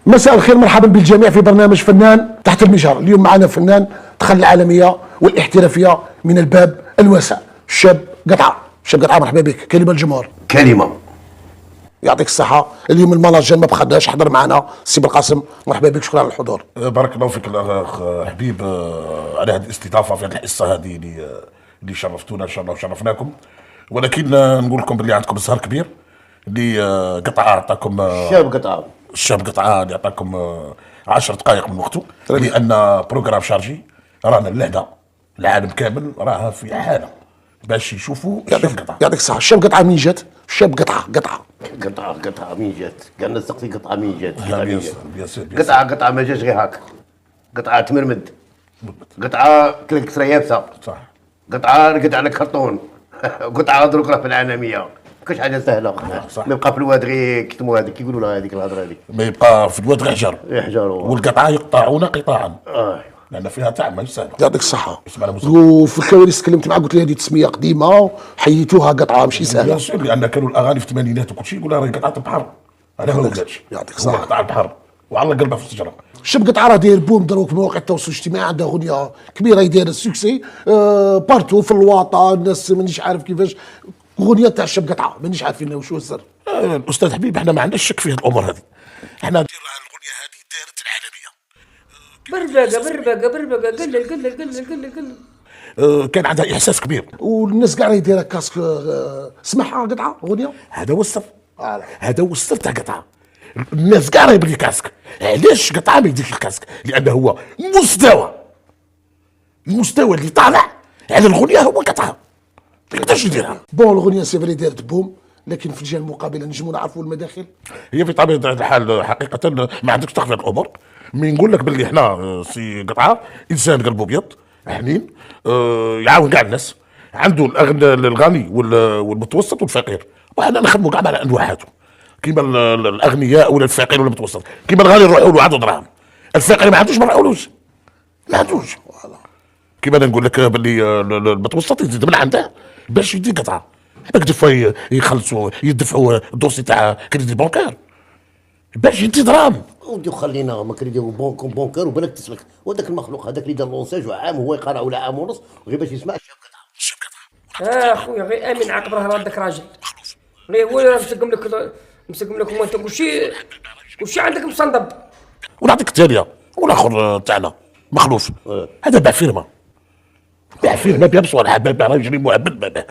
مساء الخير، مرحبا بالجميع في برنامج فنان تحت المجهر. اليوم معنا فنان دخل العالمية والاحترافية من الباب الواسع، الشاب قطعة. الشاب قطعة، مرحبا بك. كلمة الجمهور. كلمة. يعطيك الصحة. اليوم المناجر ما بخدناش، حضر معنا السي بالقاسم، مرحبا بك، شكرا على الحضور. بارك الله فيك الاخ حبيب على هذه الاستضافة في هذه الحصة هذه اللي شرفتونا ان شاء الله وشرفناكم. ولكن نقول لكم باللي عندكم الزهر كبير اللي قطعة عطاكم الشاب قطعة. الشاب قطعة اللي يعطاكم 10 دقائق من وقته، لأن بروجرام شارجي. رانا اللعبة العالم كامل راها في حالة باش يشوفوا الشاب قطعة. يعطيك الصحة. الشاب قطعة منين جات؟ الشاب قطعة قطعة منين جات؟ قال لنا سقسي قطعة منين جات؟ قطعة ما جاش غير هاك. قطعة تمرمد. قطعة كلك كسرة يابسة. صح. قطعة رقد على كرتون. قطعة دروك راه في العالمية. كاش حاجة سهلة. صح. ما يبقى في الواد غير كيتموا هذيك، كيقولوا لها هذيك الهضرة هذيك. ما يبقى في الواد غير حجر. يحجر. والقطعة يقطعون قطاعا. ايوا. لأن فيها تعب ماهيش سهلة. يعطيك الصحة. وفي الكواليس تكلمت معك، قلت لي هذه تسمية قديمة حيتوها قطعة ماشي سهلة. لأن كانوا الأغاني في الثمانينات وكل شيء يقول راهي قطعة البحر. أنا ما ولاتش. يعطيك الصحة. قطعة البحر وعلى قلبها في الشجرة. الشاب قطعة راه داير بوم دروك بمواقع التواصل الاجتماعي، عندها اغنيه كبيره يدير السوكسي بارتو في الوطن، الناس مانيش عارف كيفاش. اغنيه تاع الشاب قطعة مانيش عارفين واش هو السر. الأستاذ حبيب احنا ما عندناش شك في الأمور هذه. احنا ندير الأغنية هذه دارت العالمية. بربقة. كان عندها إحساس كبير. والناس كاع يديرها كاسك. سمعها قطعة اغنيه. هذا هو السر. هذا هو السر تاع قطعة. الناس كاع يبغي كاسك. علاش قطعة ما يديرش الكاسك؟ لأنه هو المستوى اللي طالع على الأغنية هو قطعة. ما يقدرش يديرها. بون الاغنيه سي فري دارت بوم، لكن في الجهه المقابله نجموا نعرفوا المداخل. هي في طبيعة الحال حقيقة ما عندكش تخفي الأمور. من نقول لك باللي احنا سي قطعة إنسان قلبه أبيض حنين، يعاون كاع الناس، عنده الغني والمتوسط والفقير، وحنا نخدموا كاع على أنواعاتهم. كيما الأغنياء ولا الفقير ولا المتوسط. كيما الغني نروحوا له عنده دراهم، الفقير ما عندوش، ما نروحولوش، ما عندوش. كيما نقول لك باللي المتوسط يزيد من عنده باش يدي قطعة. هذاك دفوا يخلصوا يدفعوا الدوسي تاع كريدي بونكير باش يدي دراهم. ودي خلينا ما كريدي بونكير وبالك تسلك، وهذاك المخلوق هذاك اللي دار لونساج وعام هو يقرا ولا عام ونص غير باش يسمع الشاب قطعة. الشاب قطعة. خويا غير امين عاقب راه هذاك راجل. هو راه مسقم لكم انت كلشي عندك مصندب. ونعطيك الثانية والاخر تاعنا مخلوف. هذا باع فيرما. باع فيرما بيبس ولا باع راجل معبد.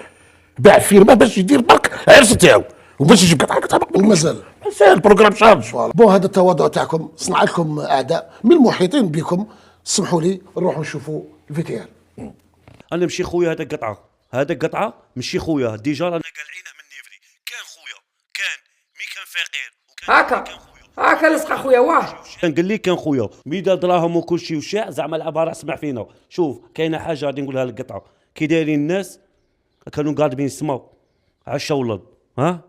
باع فيرما باش يدير برك عرس تاعو وباش يجيب قطعة ومازال البروغرام شارج. بون هذا التواضع تاعكم صنع لكم اعداء من المحيطين بكم. سمحوا لي نروحوا نشوفوا الفيديو. انا مشي خويا هذا قطعه مشي خويا ديجا رانا قالعينه من نيفري. كان خويا كان مي كان فقير وكان هاكا لصق خويا واه كان قال لي كان خويا ميدا دراهم وكل شيء وشاع زعما العباره اسمع فينا. شوف كاينه حاجه غادي نقولها للقطعه كي دايرين الناس كانوا قادمين يسمعوا عشا ولد.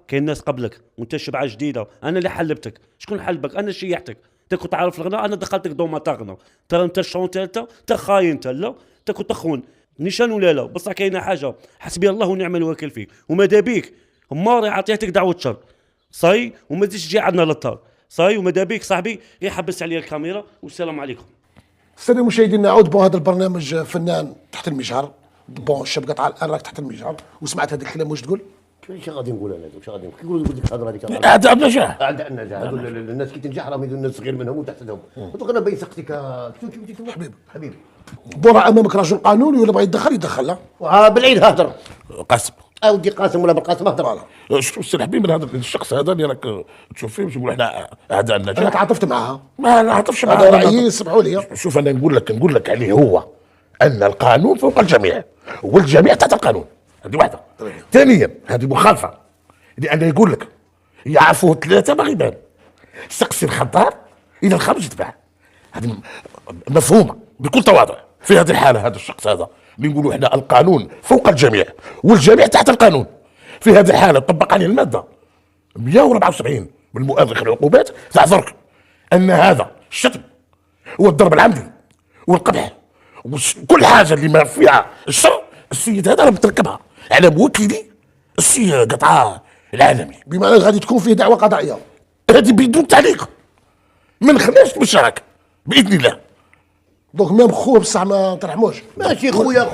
كاين ناس قبلك وانت شبعه جديده. انا اللي حلبتك. شكون حلبك؟ انا شيحتك. انت كنت عارف الغناء، انا دخلتك دوما تغنى. ترى انت الشونتيل انت خاين انت. لا انت كنت تخون نيشان ولا لا. بصح كاينه حاجه حسبي الله ونعم الوكيل فيك وماذا بيك ماري عطيتك دعوه شر صاي وما تجيش تجي عندنا للدار صاي وماذا بيك صاحبي يحبس عليا الكاميرا والسلام عليكم. الساده المشاهدين نعود. بون هذا البرنامج فنان تحت المجهر. بون الشاب قطعة الان راك تحت المجهر وسمعت هذا الكلام واش تقول؟ واش غادي نقول انا؟ واش غادي نقول لك الهضره هذيك؟ أعداء النجاح. أعداء النجاح. هذول الناس كي تنجح راهم يدوا الناس صغير منهم وتحسدهم. دوك انا باين سقتك حبيبي. بون راه امامك رجل قانوني ولا بغى يدخل لا؟ بالعيد هضر. قاسم. اودي قاسم ولا بالقاسم هضر. شوف السي الحبيب من هذا الشخص هذا اللي راك تشوف فيه باش نقول احنا اعداء النجاح. انا تعاطفت معها. ما نعرفش هذا رايي سمحوا لي. شوف انا نقول لك عليه هو ان القانون فوق الجميع والجميع تحت القانون. هذه واحده. ثانيا هذه مخالفه لان يقول لك يعرفوه ثلاثه ما يبان. سقسي الخضار الى الخمس تباع. هذه مفهومه بكل تواضع. في هذه الحاله هذا الشخص هذا اللي نقولوا احنا القانون فوق الجميع والجميع تحت القانون. في هذه الحاله طبق عليه الماده 174 من المؤرخ العقوبات تعذر ان هذا الشتم والضرب العمدي والقبح وكل حاجه اللي ما فيها الشر، السيد هذا راه متركبها على موكلي السي قطعه العالمي، بمعنى غادي تكون فيه دعوه قضائيه. هذه بدون تعليق، ما نخليهاش بالشراكه باذن الله. دونك ميم خوه بصح ما ترحموش. ماشي خويا نيش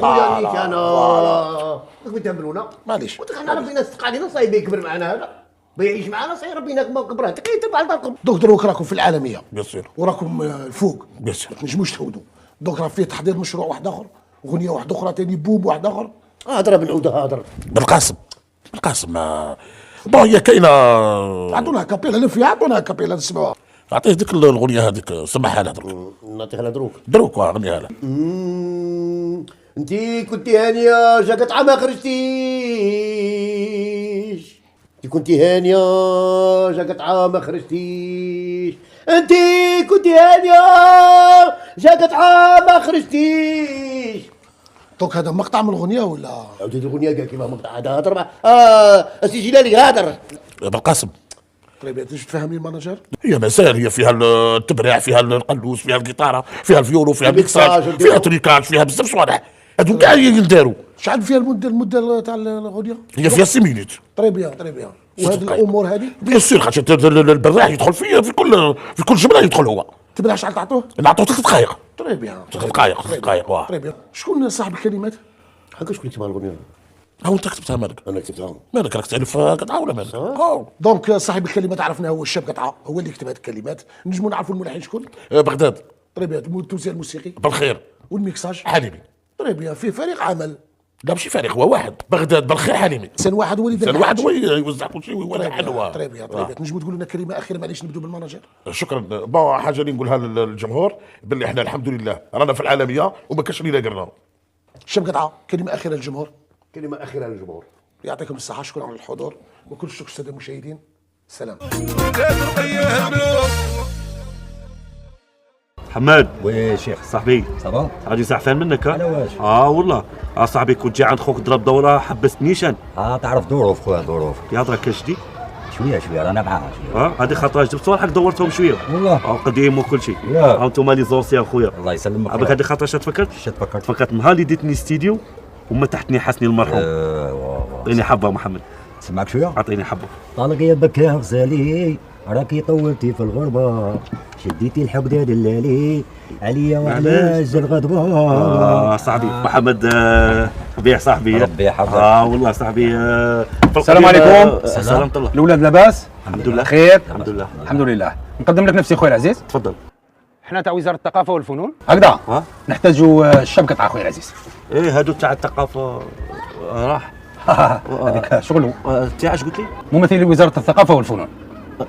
انا كنت تهبلونا معليش. قلت لك احنا ربينا صدق علينا صايب يكبر معنا هذا بيعيش معنا صاير ربينا ما كبره انت كيتبع على داركم. دونك دروك راكم في العالميه بيان سور وراكم الفوق، بيان سور. ما تنجموش تهودوا. دونك راه فيه تحضير مشروع واحد اخر، اغنيه واحده اخرى ثاني، بوب واحد اخر. هضره بنعود هضر بالقاسم بون هي كاينه. عطونا كابيلا اللي فيها، عطونا كابيلا نسمعوها. عطيه ديك الاغنيه هذيك سمعها لها نعطيها لها دروك. دروك غنيها لها. انتي كنتي هانيه جا قطعه ما خرجتيش، انتي كنتي هانيه جا قطعه ما خرجتيش، انتي كنتي هانيه جا قطعه ما خرجتيش. دونك هذا مقطع من الاغنيه ولا؟ عاودي الاغنيه كاع كيما مقطع هذا هضر مع السي جلالي هضر. بالقاسم طيب تجي تفهمني المانجر؟ هي مسائل، هي فيها التبريع، فيها القلوس، فيها الجيتاره، فيها الفيولو، فيها الميكساج، فيها تريكاج، فيها بزاف صوالح هذو كاع يداروا. شحال فيها المده تاع الاغنيه؟ هي فيها 6 مينوت. طري بيان. وهذه الامور هذه بيان سور خاطر البراح يدخل فيها في كل جمله يدخل هو. تبدا شحال تعطوه؟ نعطوه 3 دقائق. طري بيان. 3 دقائق 3 دقائق واه. طري بيان. شكون صاحب الكلمات؟ هكا شكون كتب الاغنيه؟ هاو انت كتبتها مالك؟ انا كتبتها. مالك راك تعرف قطعه ولا مالك؟ دونك صاحب الكلمات عرفنا هو الشاب قطعه، هو اللي كتب هذه الكلمات. نجموا نعرفوا الملحن شكون؟ بغداد. طري بيان. التوزيع الموسيقي بالخير والميكساج حليمي. طري بيان. فيه فريق عمل. لا ماشي فريق، هو واحد. بغداد بالخير حليمي. انسان واحد هو اللي دار كان واحد الحاجة. هو يوزع كل شيء ويولع هو. طري بيان. نجموا تقولوا لنا كلمه اخيره معليش نبداو بالمانجر. شكرا. بون حاجه اللي نقولها للجمهور باللي احنا الحمد لله رانا في العالميه وما كاش اللي قرنا. الشاب قطعه كلمه اخيره للجمهور. كلمه اخيره للجمهور. يعطيكم الصحه، شكرا على الحضور وكل الشكر الساده المشاهدين. سلام. حماد وي شيخ صاحبي صافا غادي زعفان منك على واش؟ والله صاحبي كنت جاي عند خوك ضرب دوره حبست نيشان. تعرف ظروف خويا ظروف يا هضرك جديد شويه رانا معاها شويه. هذه خاطر جبت صوالحك دورتهم شويه والله قديم وكل شيء. لا. انتم لي زورسي اخويا الله يسلمك. عباك هذه خاطر تفكرت تفكرت نهار اللي ديتني استديو وما تحتني حسني المرحوم. اعطيني حبه محمد. سمعك شويه. اعطيني حبه. طالق يدك يا غزالي راكي طولتي في الغربه، شديتي الحقد دلالي عليا وعلى الغضبه. صاحبي محمد بيع صاحبي. ربي يحفظك. والله صاحبي. السلام عليكم. السلام ورحمه الله. الاولاد لاباس؟ الحمد لله خير الحمد لله. الحمد لله. نقدم لك نفسي خويا العزيز. تفضل. احنا تاع وزاره الثقافه والفنون هكذا نحتاجوا الشبكه تاع خويا العزيز. ايه هادو تاع الثقافه راح هذيك شغله. تاع اش قلت لي؟ ممثل وزاره الثقافه والفنون.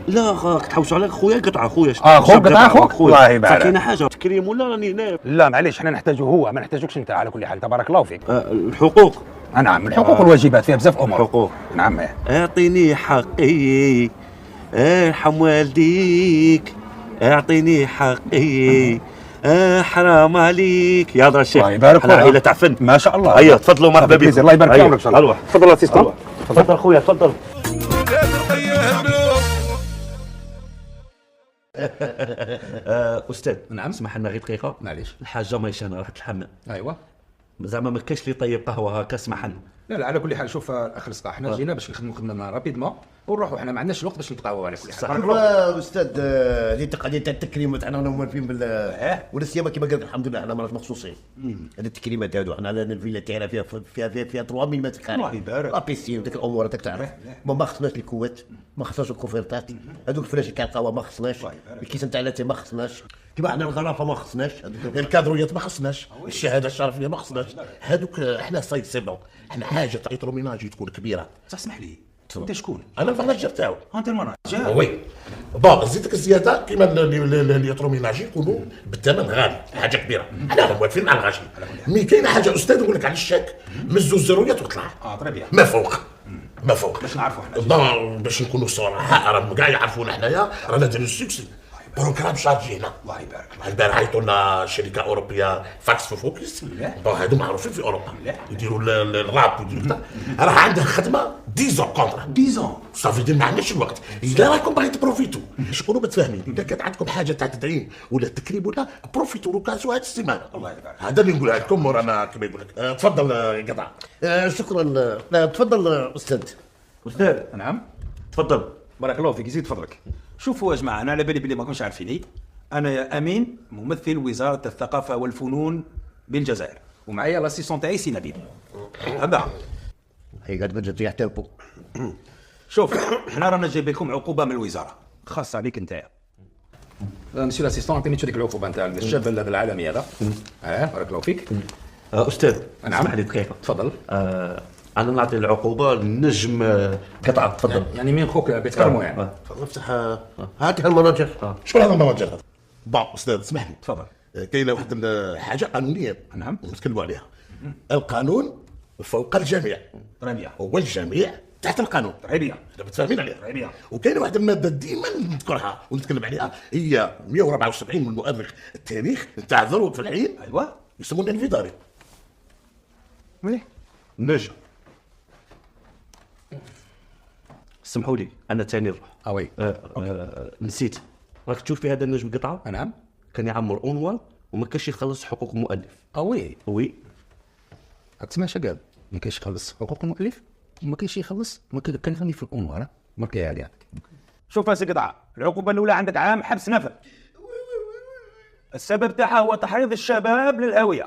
لا تحوسوا على خويا قطعه خويا. خوك قطعه خوك الله يبارك. كاينه حاجه تكريم ولا راني هنا؟ لا معليش احنا نحتاجه هو، ما نحتاجوكش انت. على كل حال تبارك الله فيك. الحقوق. نعم الحقوق والواجبات فيها بزاف امور. حقوق. نعم. اعطيني حقي ارحم والديك، اعطيني حقي حرام عليك. يا هذا الشيخ الله يبارك احنا عائله تاع فن ما شاء الله. هيا تفضلوا مرحبا بكم. الله يبارك فيك ان شاء الله. تفضل اسيستون. تفضل خويا تفضل. استاذ نعم. اسمح لنا غير دقيقه معليش. الحاجه مايشان راحت الحمام. ايوه زعما ما كاش اللي طيب قهوه هكا اسمح لنا. لا على كل حال شوف الاخ الصقاع حنا جينا باش نخدموا خدمتنا رابيدمون ونروحوا. حنا ما عندناش الوقت باش نتقهووا على كل حال. استاذ هذه التقاليد تاع التكريم تاعنا رانا موالفين بال ولا سيما كما قال الحمد لله احنا مرات مخصوصين. هذه التكريمات هذو احنا على الفيلا تاعنا فيها 3 ملم الله يبارك. لا بيسين وديك الامور هذاك تعرف. ما خصناش الكوات، ما خصناش الكوفرتات، هذوك الفراشي تاع القهوه ما خصناش، الكيسان تاع لاتي ما خصناش، كيما احنا الغرافه ما خصناش، الكادرويات ما خصناش، الشهاده الشرفيه ما خصناش. هذوك احنا صيد سيبون، احنا حاجه تاع ايتروميناجي تكون كبيره. اسمح لي انت شكون؟ انا المناجر تاعو. انت المناجر. وي بون زيدك الزياده كيما اللي يطروميناجي يكونوا بالثمن غالي، حاجه كبيره. حنا موالفين على الغاشي. مي كاينه حاجه استاذ يقول لك على الشاك من 2 زيرويات وطلع. طري بيان. ما فوق باش نعرفوا حنا. باش نكونوا صراحه راهم كاع يعرفونا حنايا رانا دايرين السكسي. بروجرام شارجي هنا. الله يبارك. البارح عيطوا لنا شركه اوروبيه فاكس في فوكس، هادو معروفين في اوروبا يديروا الراب ويديروا كذا. راه عندها خدمه 10 كونترا 10 صافي دير ما عندناش الوقت. اذا راكم باغي تبروفيتو شكونوا متفاهمين، اذا كانت عندكم حاجه تاع تدعيم ولا تكريم ولا بروفيتو لوكاسيو هاد السيمانه. الله يبارك. هذا اللي نقولها لكم ورانا كما يقول لك. تفضل قطع. شكرا. لا تفضل استاذ. استاذ نعم تفضل. بارك الله فيك، يزيد فضلك. شوفوا يا جماعه، انا على بالي بلي ما كنتش عارفيني. انا امين ممثل وزاره الثقافه والفنون بالجزائر، ومعايا لاسيسون تاعي سي نبيل. هذا هي قاعد بدات يحترفوا. شوف، حنا رانا جايب لكم عقوبه من الوزاره خاصه عليك انت. مسيو لاسيستون، عطيني ديك العقوبه نتاع الشاب هذا العالمي هذا. بارك الله فيك. استاذ نعم. اسمح لي دقيقه. تفضل. انا نعطي العقوبه للنجم قطعه. تفضل. يعني مين خوك بيتكرموا يعني. تفضل افتح هات هالمناجر. شكون هذا المناجر هذا؟ بون استاذ اسمح لي. تفضل. كاينه واحد الحاجه قانونيه نعم. نتكلموا عليها. القانون فوق الجميع، ربيع. والجميع تحت القانون. ربيع. احنا متفاهمين عليها. ربيع. وكاينه واحد الماده ديما نذكرها ونتكلم عليها، هي 174 من مؤرخ التاريخ نتاع ذروه في الحين، ايوا. يسمونه الانفجاري. مليح. نجم. سمحوا لي انا تاني نروح. وي. نسيت، راك تشوف في هذا النجم قطعه نعم. كان يعمر اونوال وما كانش يخلص حقوق المؤلف. وي. وي. راك تسمع اش قال؟ ما كاينش يخلص حقوق المؤلف، ما كاينش يخلص، ما كان يغني في الانوار. مركي عليها. شوف يا سي قطعه، العقوبه الاولى عندك عام حبس نفذ. السبب تاعها هو تحريض الشباب للهويه.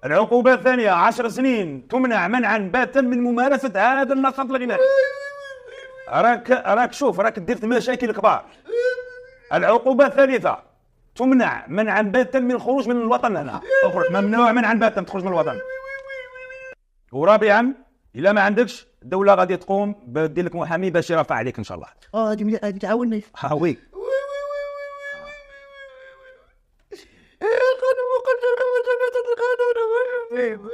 العقوبه الثانيه 10 سنين تمنع منعا باتا من ممارسه هذا النشاط الغنائي. راك شوف، راك دير مشاكل كبار. العقوبه الثالثه تمنع منعا باتا من الخروج من الوطن. هنا ممنوع منعا باتا من الخروج من الوطن. ورابعا الا ما عندكش، الدوله غادي تقوم بدير لك محامي باش يرفع عليك ان شاء الله. هذه تعاوني. وي. القانون مقدر القانون.